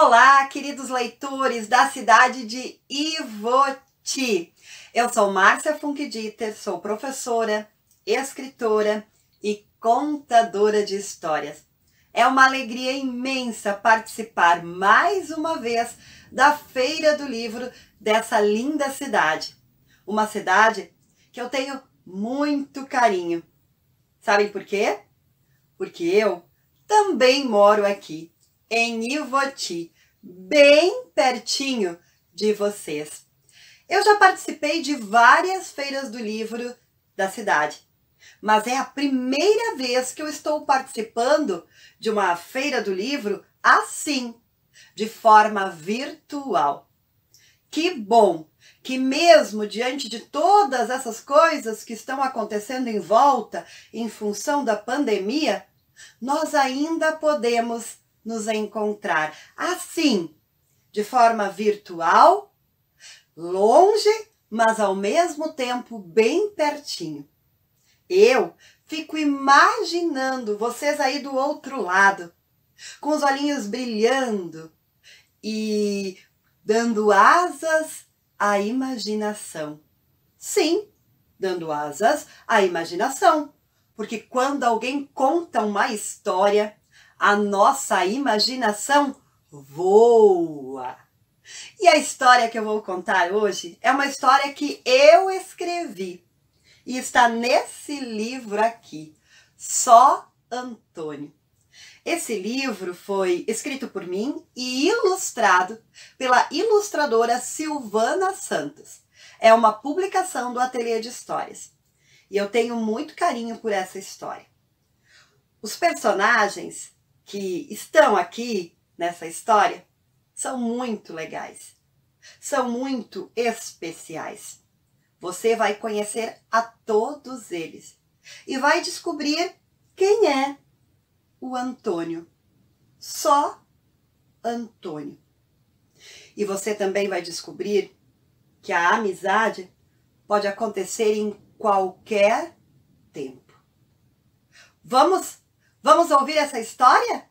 Olá, queridos leitores da cidade de Ivoti. Eu sou Márcia Funkdieter, sou professora, escritora e contadora de histórias. É uma alegria imensa participar mais uma vez da Feira do Livro dessa linda cidade. Uma cidade que eu tenho muito carinho. Sabem por quê? Porque eu também moro aqui, em Ivoti, bem pertinho de vocês. Eu já participei de várias feiras do livro da cidade, mas é a primeira vez que eu estou participando de uma feira do livro assim, de forma virtual. Que bom que mesmo diante de todas essas coisas que estão acontecendo em volta em função da pandemia, nós ainda podemos nos encontrar assim, de forma virtual, longe, mas ao mesmo tempo bem pertinho. Eu fico imaginando vocês aí do outro lado, com os olhinhos brilhando e dando asas à imaginação. Sim, dando asas à imaginação, porque quando alguém conta uma história, a nossa imaginação voa. E a história que eu vou contar hoje é uma história que eu escrevi e está nesse livro aqui, Só Antônio. Esse livro foi escrito por mim e ilustrado pela ilustradora Silvana Santos. É uma publicação do Ateliê de Histórias. E eu tenho muito carinho por essa história. Os personagens que estão aqui nessa história são muito legais, são muito especiais. Você vai conhecer a todos eles e vai descobrir quem é o Antônio, só Antônio. E você também vai descobrir que a amizade pode acontecer em qualquer tempo. Vamos ouvir essa história?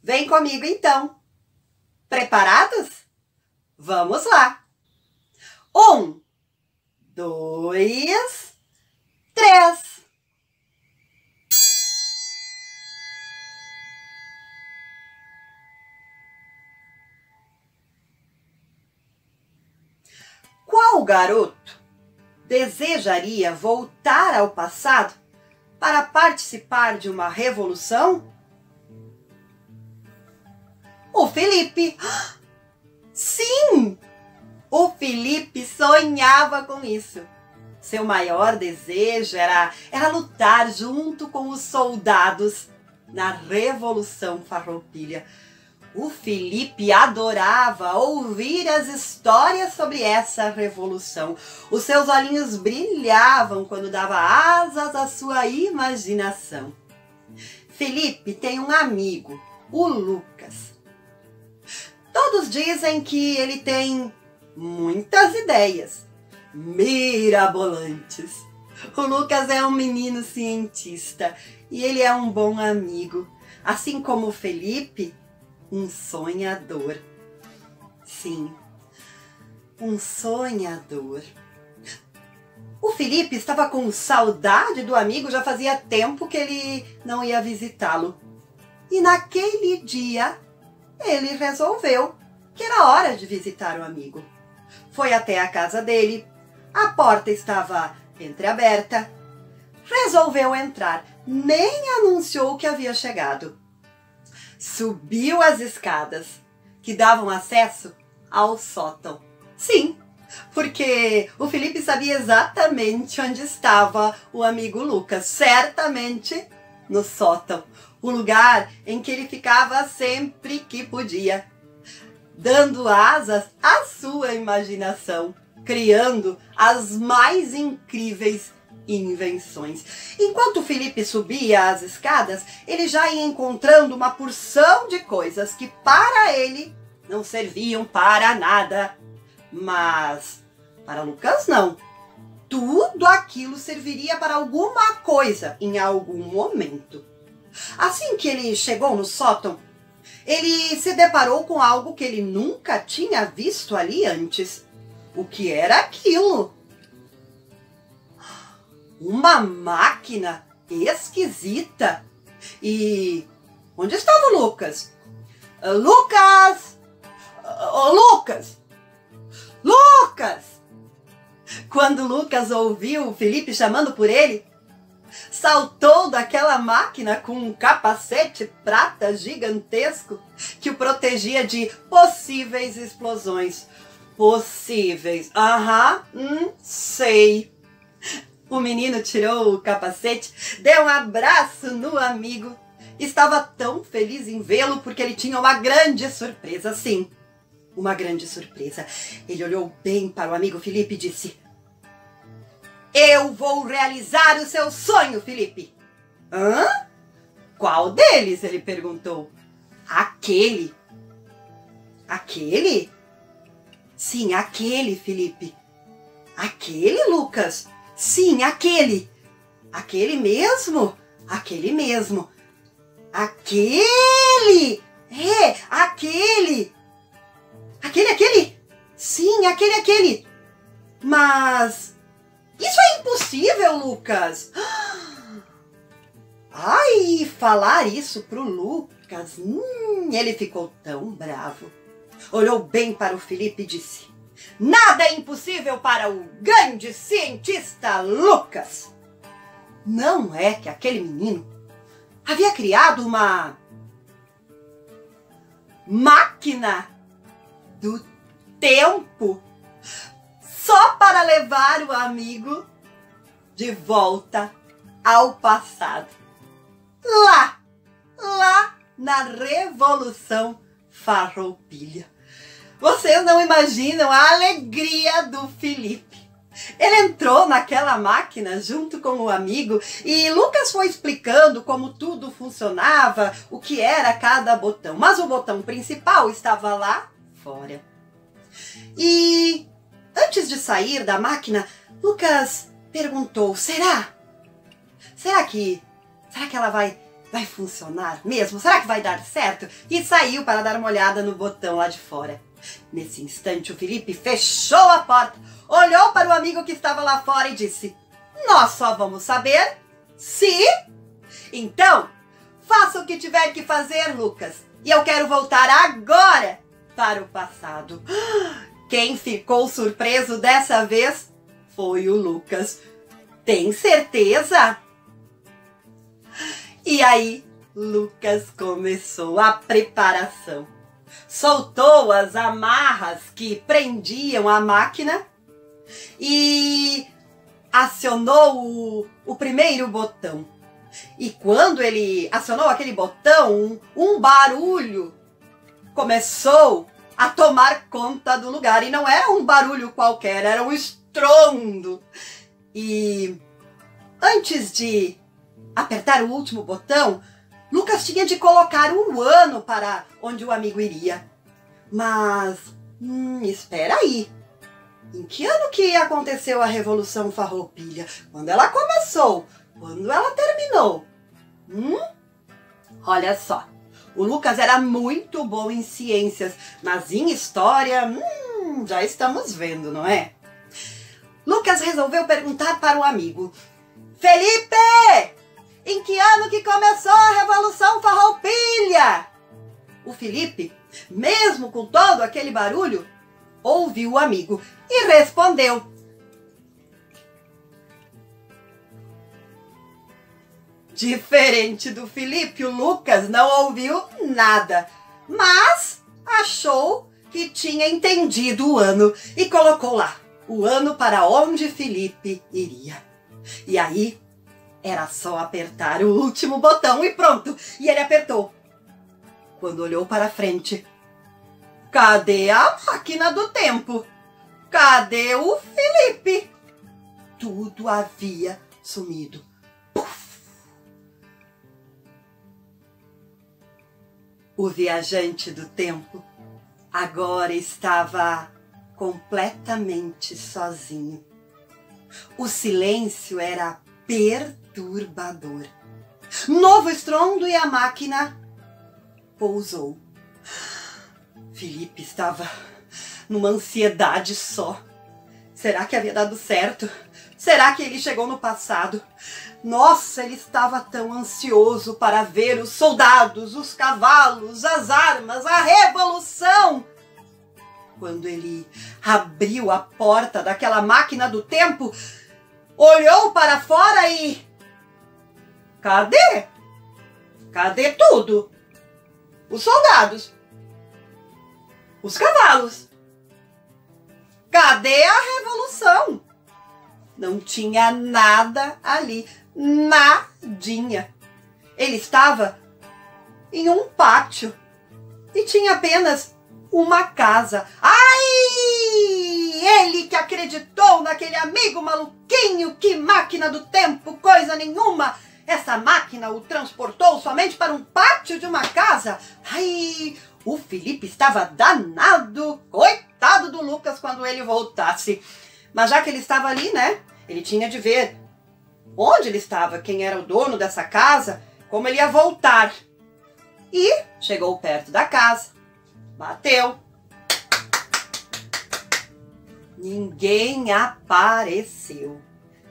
Vem comigo então. Preparados? Vamos lá. 1, 2, 3. Qual garoto desejaria voltar ao passado para participar de uma revolução? O Felipe! Sim! O Felipe sonhava com isso. Seu maior desejo era lutar junto com os soldados na Revolução Farroupilha. O Felipe adorava ouvir as histórias sobre essa revolução. Os seus olhinhos brilhavam quando dava asas à sua imaginação. Felipe tem um amigo, o Lucas. Todos dizem que ele tem muitas ideias mirabolantes. O Lucas é um menino cientista e ele é um bom amigo, assim como o Felipe, um sonhador. Sim, um sonhador. O Felipe estava com saudade do amigo, já fazia tempo que ele não ia visitá-lo. E naquele dia, ele resolveu que era hora de visitar o amigo. Foi até a casa dele, a porta estava entreaberta. Resolveu entrar, nem anunciou que havia chegado. Subiu as escadas, que davam acesso ao sótão. Sim, porque o Felipe sabia exatamente onde estava o amigo Lucas, certamente no sótão, o lugar em que ele ficava sempre que podia, dando asas à sua imaginação, criando as mais incríveis invenções. Enquanto o Felipe subia as escadas, ele já ia encontrando uma porção de coisas que para ele não serviam para nada. Mas para Lucas não. Tudo aquilo serviria para alguma coisa em algum momento. Assim que ele chegou no sótão, ele se deparou com algo que ele nunca tinha visto ali antes. O que era aquilo? Uma máquina esquisita. E onde estava o Lucas? Lucas! Oh, Lucas! Lucas! Quando Lucas ouviu o Felipe chamando por ele, saltou daquela máquina com um capacete prata gigantesco que o protegia de possíveis explosões. Possíveis. Sei. O menino tirou o capacete, deu um abraço no amigo. Estava tão feliz em vê-lo porque ele tinha uma grande surpresa, sim. Uma grande surpresa. Ele olhou bem para o amigo Felipe e disse: eu vou realizar o seu sonho, Felipe. Hã? Qual deles? Ele perguntou. Aquele. Aquele? Sim, aquele, Felipe. Aquele, Lucas? Sim, aquele. Aquele mesmo? Aquele mesmo. Aquele! É, aquele! Aquele! Sim, aquele! Mas isso é impossível, Lucas! Ai, falar isso pro Lucas, ele ficou tão bravo. Olhou bem para o Felipe e disse: nada é impossível para o grande cientista Lucas! Não é que aquele menino havia criado uma máquina do tempo só para levar o amigo de volta ao passado. Lá na Revolução Farroupilha. Vocês não imaginam a alegria do Felipe. Ele entrou naquela máquina junto com o amigo e Lucas foi explicando como tudo funcionava, o que era cada botão. Mas o botão principal estava lá fora. E antes de sair da máquina, Lucas perguntou: será que ela vai funcionar mesmo? Será que vai dar certo? E saiu para dar uma olhada no botão lá de fora. Nesse instante, o Felipe fechou a porta, olhou para o amigo que estava lá fora e disse: nós só vamos saber se... Então, faça o que tiver que fazer, Lucas. E eu quero voltar agora para o passado. Quem ficou surpreso dessa vez foi o Lucas. Tem certeza? E aí, Lucas começou a preparação. Soltou as amarras que prendiam a máquina e acionou o primeiro botão. E quando ele acionou aquele botão, um barulho começou a tomar conta do lugar. E não era um barulho qualquer, era um estrondo. E antes de apertar o último botão, Lucas tinha de colocar um ano para onde o amigo iria. Mas, espera aí. Em que ano que aconteceu a Revolução Farroupilha? Quando ela começou? Quando ela terminou? Olha só. O Lucas era muito bom em ciências, mas em história, já estamos vendo, não é? Lucas resolveu perguntar para o amigo: Felipe! Em que ano que começou a Revolução Farroupilha? O Felipe, mesmo com todo aquele barulho, ouviu o amigo e respondeu: diferente do Felipe, o Lucas não ouviu nada, mas achou que tinha entendido o ano e colocou lá o ano para onde Felipe iria. E aí, era só apertar o último botão e pronto. E ele apertou. Quando olhou para frente, cadê a máquina do tempo? Cadê o Felipe? Tudo havia sumido. Puf! O viajante do tempo agora estava completamente sozinho. O silêncio era perturbador. Novo estrondo e a máquina pousou. Felipe estava numa ansiedade só. Será que havia dado certo? Será que ele chegou no passado? Nossa, ele estava tão ansioso para ver os soldados, os cavalos, as armas, a revolução. Quando ele abriu a porta daquela máquina do tempo, olhou para fora e... Cadê? Cadê tudo? Os soldados. Os cavalos. Cadê a revolução? Não tinha nada ali. Nadinha. Ele estava em um pátio e tinha apenas uma casa. Ai! Ele que acreditou naquele amigo maluquinho, que máquina do tempo, coisa nenhuma. Essa máquina o transportou somente para um pátio de uma casa. Ai! O Felipe estava danado. Coitado do Lucas quando ele voltasse. Mas já que ele estava ali, né? Ele tinha de ver onde ele estava, quem era o dono dessa casa, como ele ia voltar. E chegou perto da casa, bateu. Ninguém apareceu.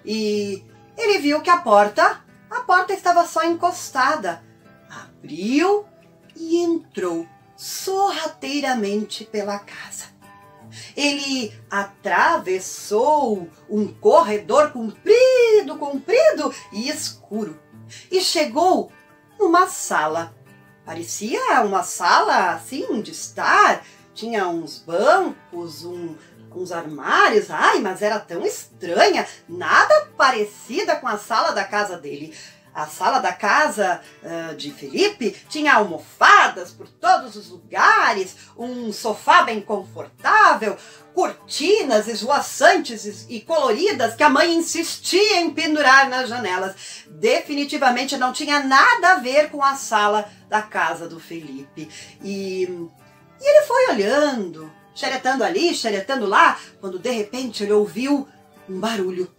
E ele viu que a porta estava só encostada. Abriu e entrou sorrateiramente pela casa. Ele atravessou um corredor comprido e escuro e chegou numa sala. Parecia uma sala assim de estar, tinha uns bancos, uns armários, ai, mas era tão estranha, nada parecida com a sala da casa dele. A sala da casa de Felipe tinha almofadas por todos os lugares, um sofá bem confortável, cortinas esvoaçantes e coloridas que a mãe insistia em pendurar nas janelas. Definitivamente não tinha nada a ver com a sala da casa do Felipe. E ele foi olhando, xeretando ali, xeretando lá, quando de repente ele ouviu um barulho.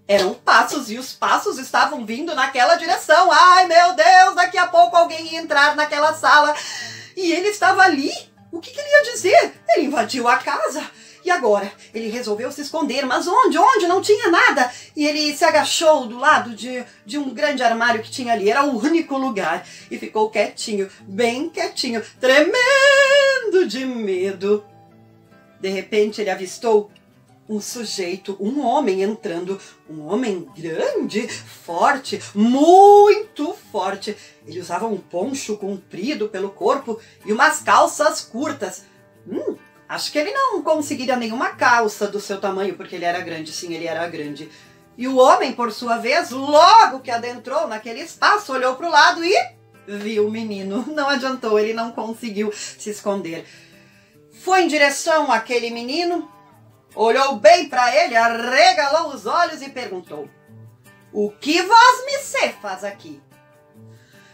Eram passos e os passos estavam vindo naquela direção. Ai, meu Deus, daqui a pouco alguém ia entrar naquela sala. E ele estava ali. O que ele ia dizer? Ele invadiu a casa. E agora? Ele resolveu se esconder. Mas onde? Onde? Não tinha nada. E ele se agachou do lado de um grande armário que tinha ali. Era o único lugar. E ficou quietinho, bem quietinho, tremendo de medo. De repente ele avistou um sujeito, um homem entrando, um homem grande, forte, muito forte. Ele usava um poncho comprido pelo corpo e umas calças curtas. Acho que ele não conseguiria nenhuma calça do seu tamanho, porque ele era grande, sim, ele era grande. E o homem, por sua vez, logo que adentrou naquele espaço, olhou para o lado e viu o menino. Não adiantou, ele não conseguiu se esconder. Foi em direção àquele menino, olhou bem para ele, arregalou os olhos e perguntou: "O que vosmecê faz aqui?"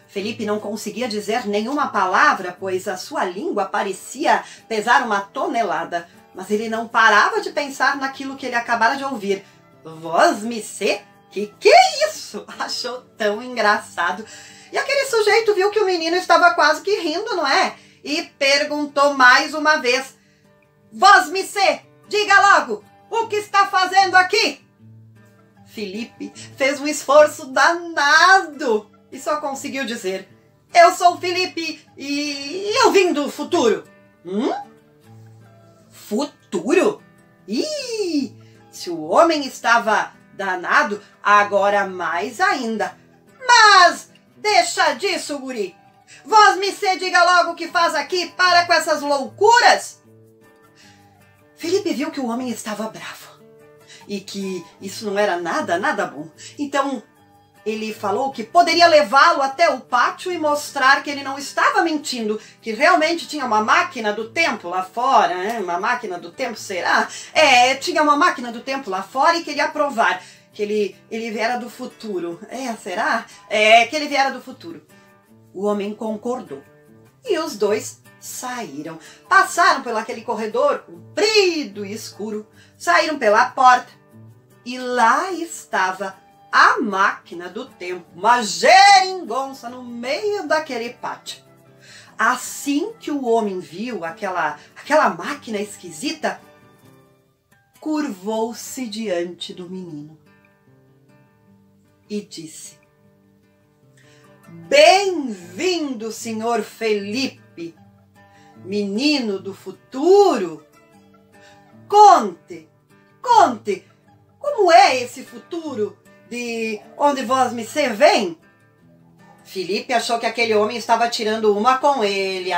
Felipe não conseguia dizer nenhuma palavra, pois a sua língua parecia pesar uma tonelada. Mas ele não parava de pensar naquilo que ele acabara de ouvir. Vosmecê? Que é isso? Achou tão engraçado. E aquele sujeito viu que o menino estava quase que rindo, não é? E perguntou mais uma vez: "Vosmecê, diga logo, o que está fazendo aqui?" Felipe fez um esforço danado e só conseguiu dizer: "Eu sou o Felipe e eu vim do futuro." Futuro? Ih, se o homem estava danado, agora mais ainda. "Mas deixa disso, guri. Vosmecê, diga logo o que faz aqui, para com essas loucuras." Felipe viu que o homem estava bravo e que isso não era nada bom. Então ele falou que poderia levá-lo até o pátio e mostrar que ele não estava mentindo, que realmente tinha uma máquina do tempo lá fora, né? Uma máquina do tempo, será? Tinha uma máquina do tempo lá fora e que ele ia provar que ele viera do futuro. Será? Que ele viera do futuro. O homem concordou e os dois saíram, passaram por aquele corredor comprido e escuro, saíram pela porta e lá estava a máquina do tempo, uma geringonça no meio daquele pátio. Assim que o homem viu aquela máquina esquisita, curvou-se diante do menino e disse: "Bem-vindo, senhor Felipe, menino do futuro. Conte, como é esse futuro de onde vós me vem?" Felipe achou que aquele homem estava tirando uma com ele.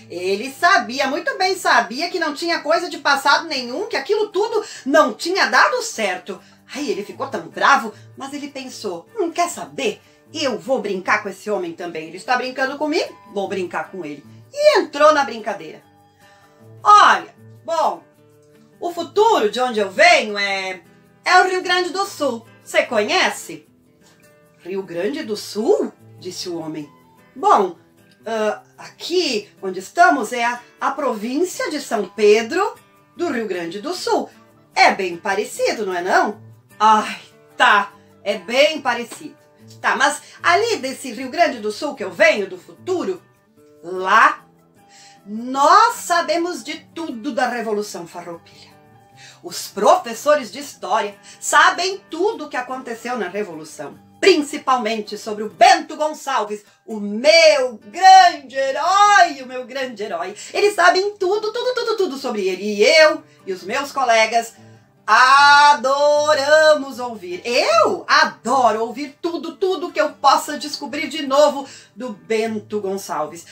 Ele sabia, muito bem sabia, que não tinha coisa de passado nenhum, que aquilo tudo não tinha dado certo. Aí ele ficou tão bravo, mas ele pensou: quer saber? Eu vou brincar com esse homem também. Ele está brincando comigo, vou brincar com ele. E entrou na brincadeira. Olha, bom, o futuro de onde eu venho é o Rio Grande do Sul. Você conhece? Rio Grande do Sul? Disse o homem. Bom, aqui onde estamos é a província de São Pedro do Rio Grande do Sul. É bem parecido, não é não? Ai, tá, é bem parecido. Tá, mas ali desse Rio Grande do Sul que eu venho, do futuro, lá nós sabemos de tudo da Revolução Farroupilha. Os professores de história sabem tudo o que aconteceu na Revolução, principalmente sobre o Bento Gonçalves, o meu grande herói, Eles sabem tudo sobre ele. E eu e os meus colegas adoramos ouvir. Eu adoro ouvir tudo que eu possa descobrir de novo do Bento Gonçalves.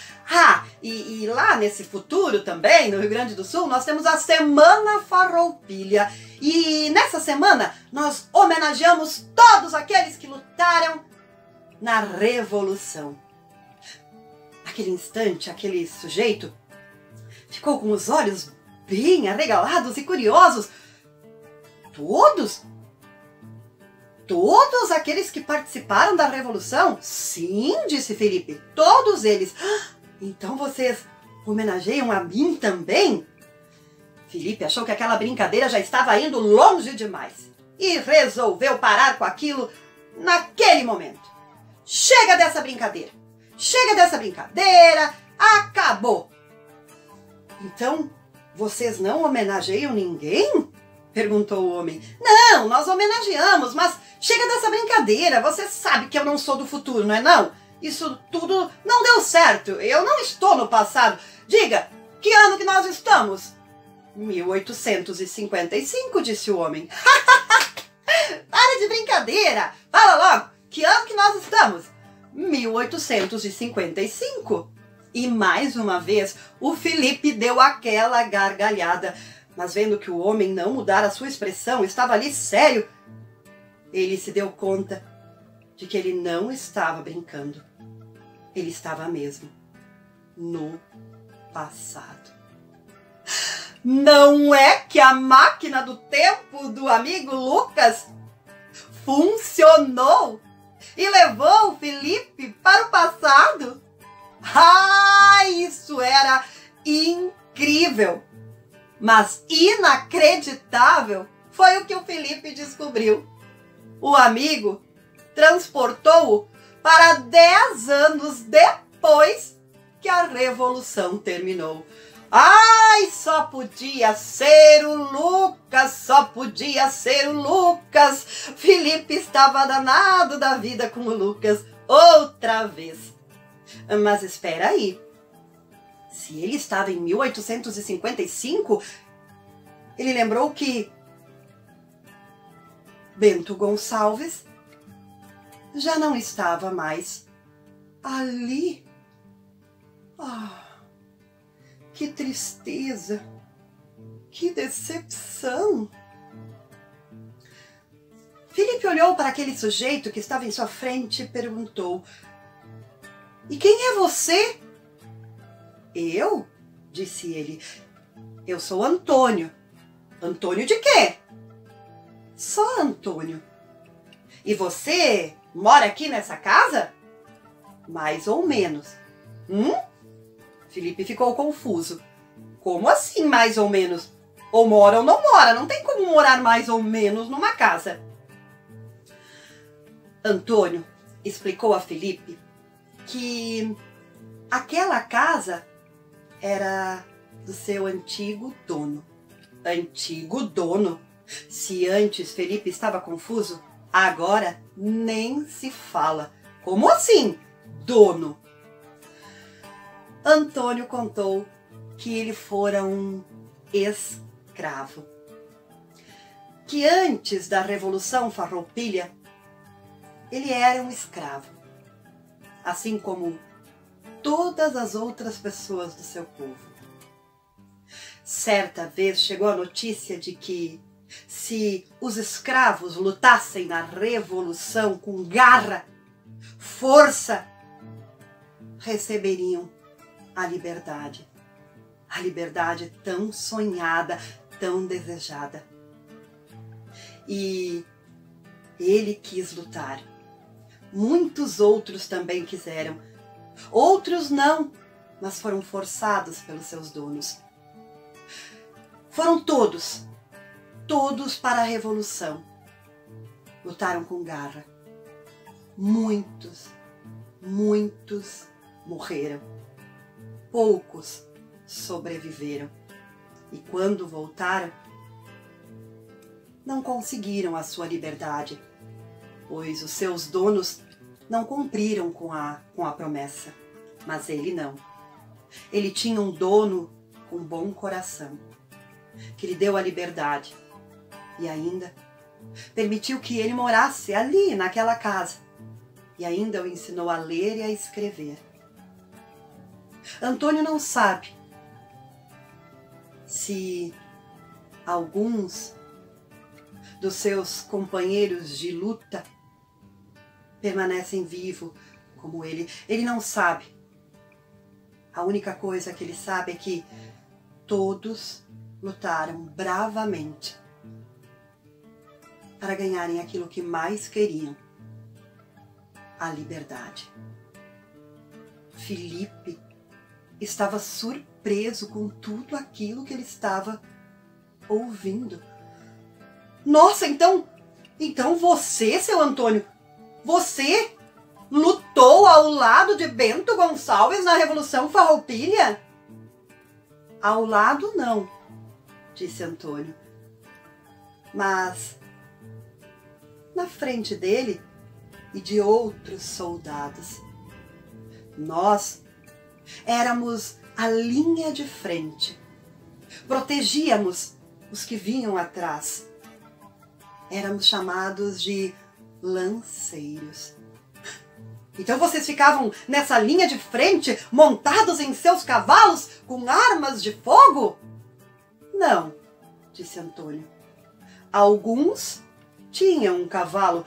E lá nesse futuro também, no Rio Grande do Sul, nós temos a Semana Farroupilha. E nessa semana nós homenageamos todos aqueles que lutaram na Revolução. Naquele instante, aquele sujeito ficou com os olhos bem arregalados e curiosos. Todos aqueles que participaram da Revolução? Sim, disse Felipe, todos eles. Então vocês homenageiam a mim também? Felipe achou que aquela brincadeira já estava indo longe demais e resolveu parar com aquilo naquele momento. Chega dessa brincadeira! Acabou! Então, vocês não homenageiam ninguém? Perguntou o homem. Não, nós homenageamos, mas chega dessa brincadeira. Você sabe que eu não sou do futuro, não é não? Isso tudo não deu certo. Eu não estou no passado. Diga, que ano que nós estamos? 1855, disse o homem. Para de brincadeira. Fala logo, que ano que nós estamos? 1855. E mais uma vez, o Felipe deu aquela gargalhada. Mas vendo que o homem não mudara a sua expressão, estava ali sério, ele se deu conta de que ele não estava brincando. Ele estava mesmo no passado. Não é que a máquina do tempo do amigo Lucas funcionou e levou o Felipe para o passado? Isso era incrível! Mas inacreditável foi o que o Felipe descobriu. O amigo transportou-o para 10 anos depois que a Revolução terminou. Só podia ser o Lucas, Felipe estava danado da vida com o Lucas outra vez. Mas espera aí. Se ele estava em 1855, ele lembrou que Bento Gonçalves já não estava mais ali. Que tristeza, que decepção. Felipe olhou para aquele sujeito que estava em sua frente e perguntou: "E quem é você?" "Eu?" disse ele. "Eu sou Antônio." "Antônio de quê?" "Só Antônio." "E você mora aqui nessa casa?" "Mais ou menos." Felipe ficou confuso. Como assim, mais ou menos? Ou mora ou não mora, não tem como morar mais ou menos numa casa. Antônio explicou a Felipe que aquela casa era do seu antigo dono. Antigo dono? Se antes Felipe estava confuso, agora nem se fala. Como assim, dono? Antônio contou que ele fora um escravo. Que antes da Revolução Farroupilha, ele era um escravo, assim como todas as outras pessoas do seu povo. Certa vez chegou a notícia de que, se os escravos lutassem na Revolução com garra, força, receberiam a liberdade tão sonhada, tão desejada. E ele quis lutar. Muitos outros também quiseram. Outros não, mas foram forçados pelos seus donos. Foram todos para a Revolução. Lutaram com garra. Muitos morreram. Poucos sobreviveram. E quando voltaram, não conseguiram a sua liberdade, pois os seus donos não cumpriram com a promessa. Mas ele não. Ele tinha um dono com bom coração, que lhe deu a liberdade e ainda permitiu que ele morasse ali naquela casa e ainda o ensinou a ler e a escrever. Antônio não sabe se alguns dos seus companheiros de luta permanecem vivos como ele. Ele não sabe. A única coisa que ele sabe é que todos lutaram bravamente para ganharem aquilo que mais queriam: a liberdade. Felipe estava surpreso com tudo aquilo que ele estava ouvindo. Nossa, então você, seu Antônio, você lutou ao lado de Bento Gonçalves na Revolução Farroupilha? Ao lado não, disse Antônio, mas na frente dele e de outros soldados. Nós éramos a linha de frente. Protegíamos os que vinham atrás. Éramos chamados de lanceiros. Então vocês ficavam nessa linha de frente, montados em seus cavalos, com armas de fogo? Não, disse Antônio. Alguns tinham um cavalo,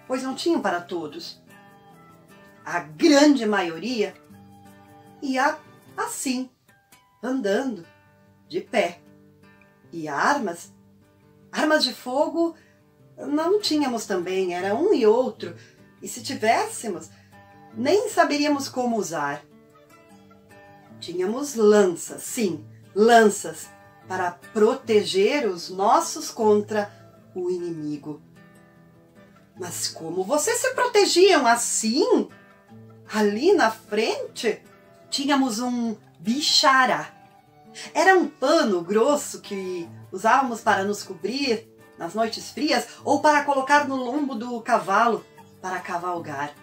pois não tinham para todos. A grande maioria ia assim, andando, de pé. E armas de fogo não tínhamos também, era um e outro. E se tivéssemos, nem saberíamos como usar. Tínhamos lanças, sim, lanças, para proteger os nossos contra o inimigo. Mas como vocês se protegiam assim, ali na frente? Tínhamos um bichará. Era um pano grosso que usávamos para nos cobrir nas noites frias ou para colocar no lombo do cavalo para cavalgar.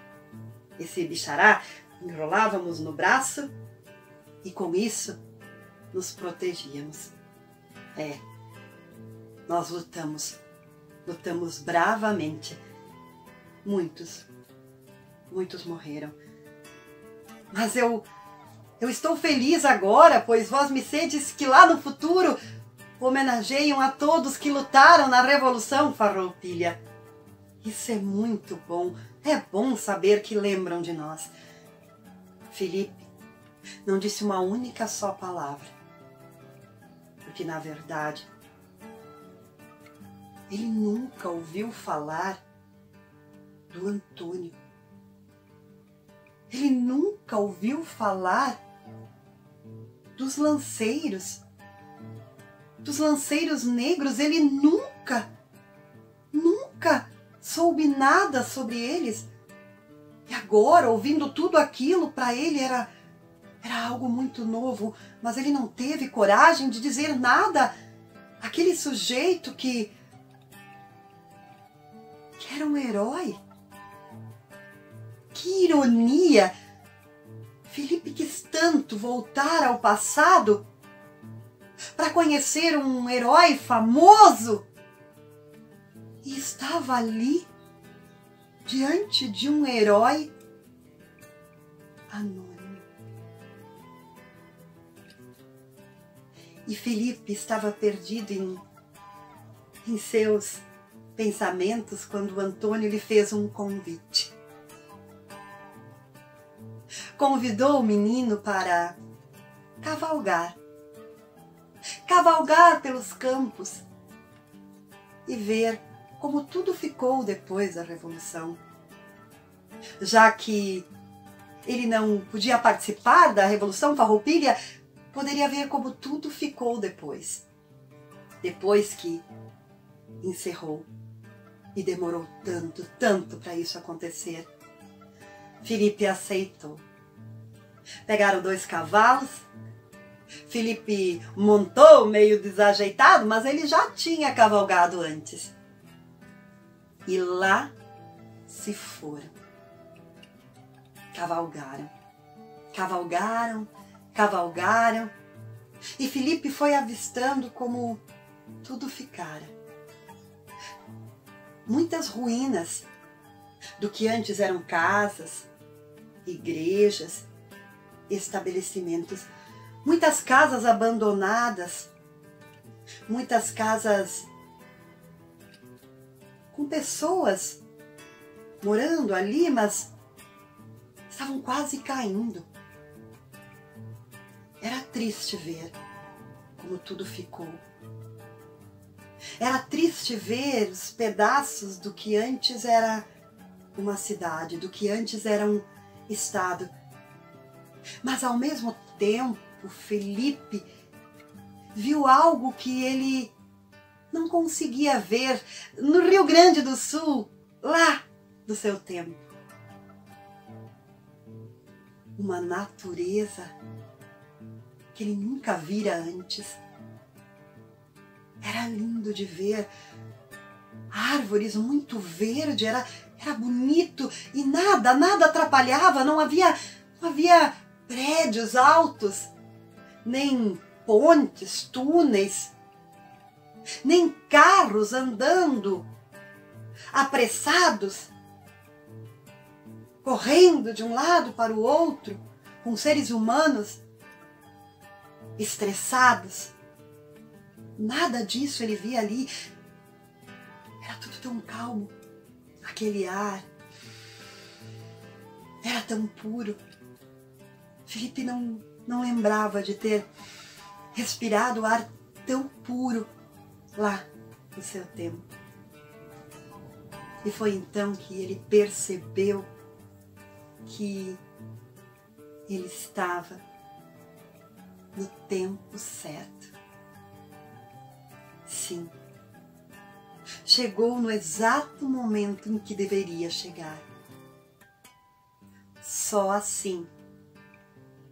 Esse bichará enrolávamos no braço e com isso nos protegíamos. Nós lutamos bravamente. Muitos morreram. Mas eu estou feliz agora, pois vós me cedes que lá no futuro homenageiam a todos que lutaram na Revolução Farroupilha. Isso é muito bom. É bom saber que lembram de nós. Felipe não disse uma única só palavra, porque na verdade ele nunca ouviu falar do Antônio. Ele nunca ouviu falar dos lanceiros negros. Ele nunca soube nada sobre eles. E agora, ouvindo tudo aquilo, para ele era algo muito novo, mas ele não teve coragem de dizer nada àquele sujeito que era um herói. Que ironia! Felipe quis tanto voltar ao passado para conhecer um herói famoso e estava ali diante de um herói anônimo. E Felipe estava perdido em seus pensamentos quando Antônio lhe fez um convite. Convidou o menino para cavalgar pelos campos e ver como tudo ficou depois da Revolução. Já que ele não podia participar da Revolução Farroupilha, poderia ver como tudo ficou depois que encerrou. E demorou tanto para isso acontecer. Felipe aceitou. Pegaram 2 cavalos. Felipe montou meio desajeitado, mas ele já tinha cavalgado antes. E lá se foram. Cavalgaram. E Felipe foi avistando como tudo ficara. Muitas ruínas do que antes eram casas, igrejas, estabelecimentos. Muitas casas abandonadas, muitas casas com pessoas morando ali, mas estavam quase caindo. Era triste ver como tudo ficou. Era triste ver os pedaços do que antes era uma cidade, do que antes era um estado. Mas ao mesmo tempo, Felipe viu algo que ele não conseguia ver no Rio Grande do Sul, lá do seu tempo. Uma natureza que ele nunca vira antes. Era lindo de ver, árvores muito verde, era bonito e nada atrapalhava, não havia prédios altos, nem pontes, túneis, nem carros andando apressados, correndo de um lado para o outro, com seres humanos estressados. Nada disso ele via ali. Era tudo tão calmo. Aquele ar era tão puro. Felipe não lembrava de ter respirado ar tão puro lá no seu tempo. E foi então que ele percebeu que ele estava no tempo certo. Sim, chegou no exato momento em que deveria chegar. Só assim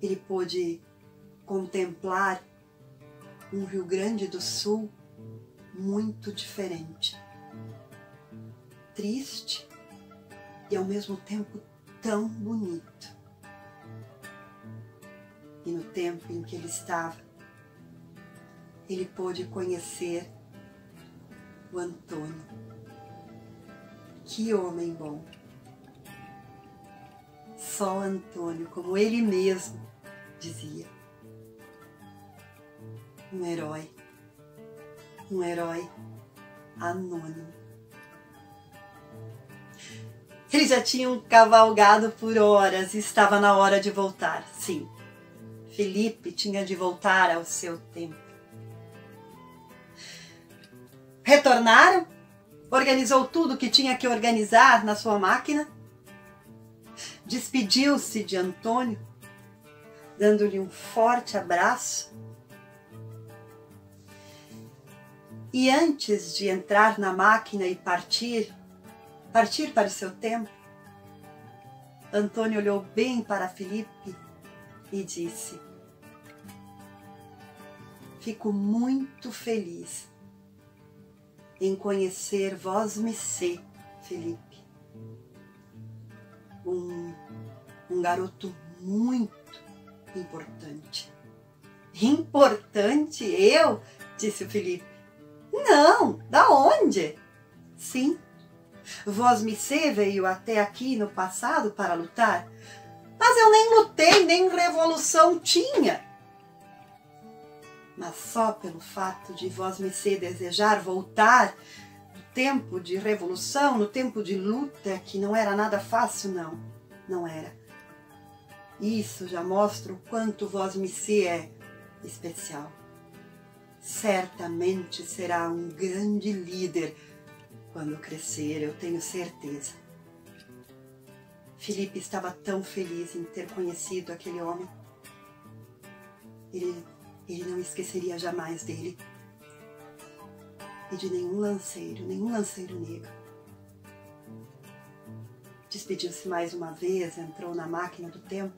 ele pôde contemplar um Rio Grande do Sul muito diferente, triste e ao mesmo tempo tão bonito. E no tempo em que ele estava, ele pôde conhecer o Antônio. Que homem bom! Só Antônio, como ele mesmo dizia. Um herói anônimo. Eles já tinham cavalgado por horas e estava na hora de voltar. Sim, Felipe tinha de voltar ao seu tempo. Retornaram, organizou tudo o que tinha que organizar na sua máquina, despediu-se de Antônio, dando-lhe um forte abraço. E antes de entrar na máquina e partir, partir para o seu tempo, Antônio olhou bem para Felipe e disse: fico muito feliz em conhecer vós-me-sê, Felipe. Um garoto muito importante. Importante? Eu? Disse o Felipe. Não, da onde? Sim, vós-me-sê veio até aqui no passado para lutar, mas eu nem lutei, nem revolução tinha. Mas só pelo fato de vós-me-sê desejar voltar no tempo de revolução, no tempo de luta, que não era nada fácil, não era. Isso já mostra o quanto vós-me-sê é especial. Certamente será um grande líder quando crescer, eu tenho certeza. Felipe estava tão feliz em ter conhecido aquele homem. Ele não esqueceria jamais dele e de nenhum lanceiro negro. Despediu-se mais uma vez, entrou na máquina do tempo,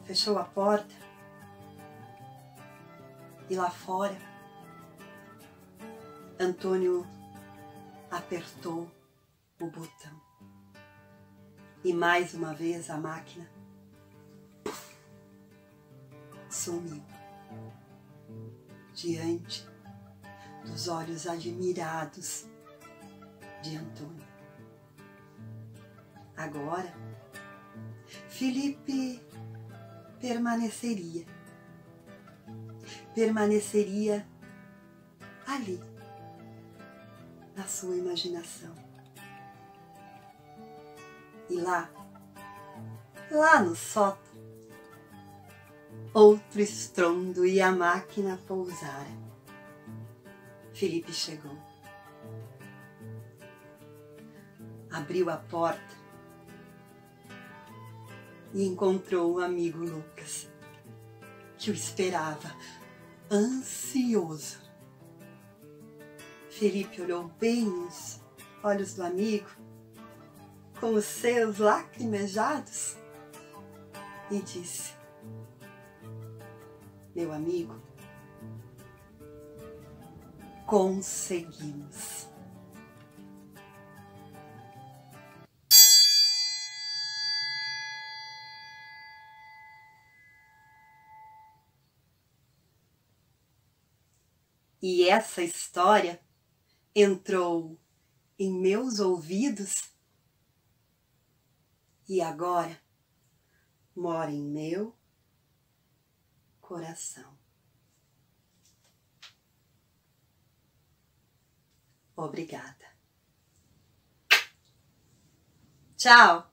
fechou a porta e lá fora, Antônio apertou o botão e mais uma vez a máquina sumiu diante dos olhos admirados de Antônio. Agora, Felipe permaneceria ali, na sua imaginação. E lá no sótão, outro estrondo e a máquina pousara. Felipe chegou. Abriu a porta e encontrou o amigo Lucas, que o esperava, ansioso. Felipe olhou bem nos olhos do amigo, com os seus lacrimejados, e disse: meu amigo, conseguimos. E essa história entrou em meus ouvidos e agora mora em meu coração. Obrigada. Tchau!